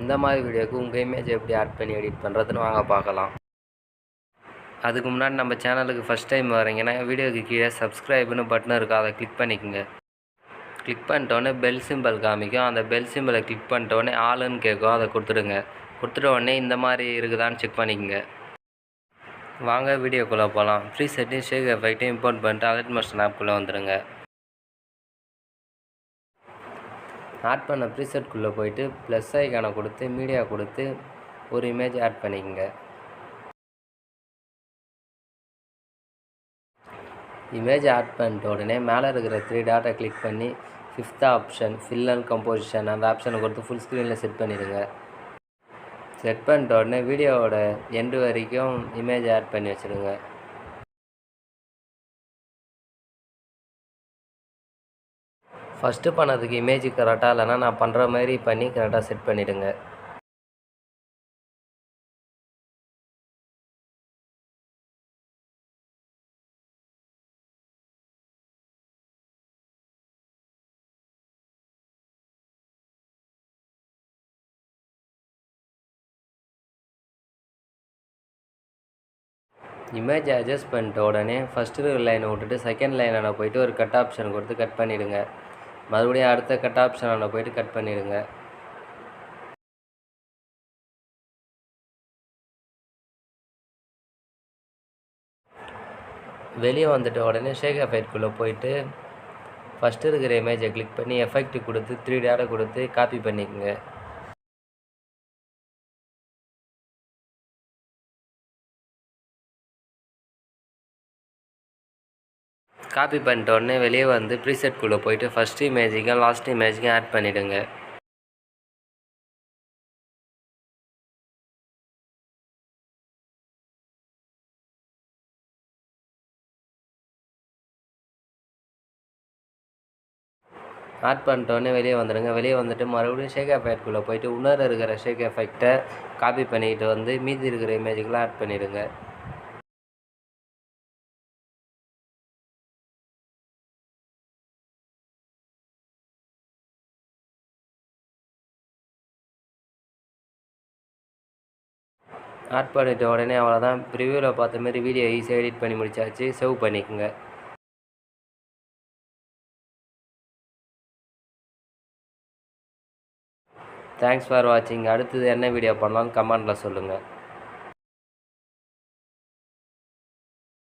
இந்த மாதிரி வீடியோவுக்கு உங்கள் இமேஜ் எப்படி ஆட் பண்ணி எடிட் பண்ணுறதுன்னு வாங்க பார்க்கலாம். அதுக்கு முன்னாடி நம்ம சேனலுக்கு ஃபஸ்ட் டைம் வரீங்கன்னா வீடியோக்கு கீழே சப்ஸ்கிரைப்னு பட்டன் இருக்கும், அதை கிளிக் பண்ணிக்கோங்க. கிளிக் பண்ணிட்டோடனே பெல் சிம்பிள் காமிக்கும். அந்த பெல் சிம்பிளை கிளிக் பண்ணிட்டோடனே ஆளுன்னு கேட்கும், அதை கொடுத்துடுங்க. கொடுத்துட்ட உடனே இந்த மாதிரி இருக்குதான்னு செக் பண்ணிக்கோங்க. வாங்க வீடியோக்குள்ளே போகலாம். ப்ரீ செட்டிங் ஷேக் எஃபெக்ட்டை இம்போர்ட் பண்ணிட்டு அலர்ட் மோஷன் ஆப்குள்ளே வந்துடுங்க. ஆட் பண்ண ப்ரீசெட்குள்ளே போயிட்டு ப்ளஸ் ஐக்கானை கொடுத்து மீடியா கொடுத்து ஒரு இமேஜ் ஆட் பண்ணிக்கோங்க. இமேஜ் ஆட் பண்ணிட்ட உடனே மேலே இருக்கிற 3 டாட்டை கிளிக் பண்ணி 5th option fill and composition அந்த ஆப்ஷனை கொடுத்து ஃபுல் ஸ்க்ரீனில் செட் பண்ணிடுங்க. செட் பண்ணிட்ட உடனே வீடியோவோட எண்டு வரைக்கும் இமேஜ் ஆட் பண்ணி வச்சுடுங்க. ஃபஸ்ட்டு பண்ணதுக்கு இமேஜ் கரெக்டாக இல்லைன்னா நான் பண்ணுற மாதிரி பண்ணி கரெக்டாக செட் பண்ணிவிடுங்க. இமேஜ் அட்ஜஸ்ட் பண்ணிட்ட உடனே ஃபஸ்ட்டு இருக்கிற லைனை விட்டுட்டு செகண்ட் லைனில் போய்ட்டு ஒரு கட் ஆப்ஷன் கொடுத்து கட் பண்ணிவிடுங்க. மறுபடியும் அடுத்த கட் ஆப்ஷனில் போய்ட்டு கட் பண்ணிவிடுங்க. வெளியே வந்துட்ட உடனே ஷேக் எஃபெக்ட்குள்ளே போயிட்டு ஃபஸ்ட்டு இருக்கிற இமேஜை கிளிக் பண்ணி எஃபெக்ட் கொடுத்து 3 டாட்டை கொடுத்து காப்பி பண்ணிக்கோங்க. காப்பி பண்ணிட்ட உடனே வெளியே வந்து ப்ரீசெட்குள்ளே போயிட்டு ஃபஸ்ட்டு இமேஜுக்கும் லாஸ்ட் இமேஜுக்கும் ஆட் பண்ணிவிடுங்க. ஆட் பண்ணிட்டோடனே வெளியே வந்துடுங்க. வெளியே வந்துட்டு மறுபடியும் ஷேக் எஃபெக்ட்குள்ளே போயிட்டு இன்னொரு இருக்கிற ஷேக் எஃபெக்டை காப்பி பண்ணிக்கிட்டு வந்து மீதி இருக்கிற இமேஜுக்கெலாம் ஆட் பண்ணிவிடுங்க. ஆட் பண்ணிட்ட உடனே அவ்வளோதான். ப்ரிவியூவில் பார்த்த மாதிரி வீடியோ ஈஸியாக எடிட் பண்ணி முடிச்சாச்சு. சேவ் பண்ணிக்கோங்க. தேங்க்ஸ் ஃபார் வாட்சிங். அடுத்தது என்ன வீடியோ பண்ணலாம்னு கமெண்டில் சொல்லுங்கள்.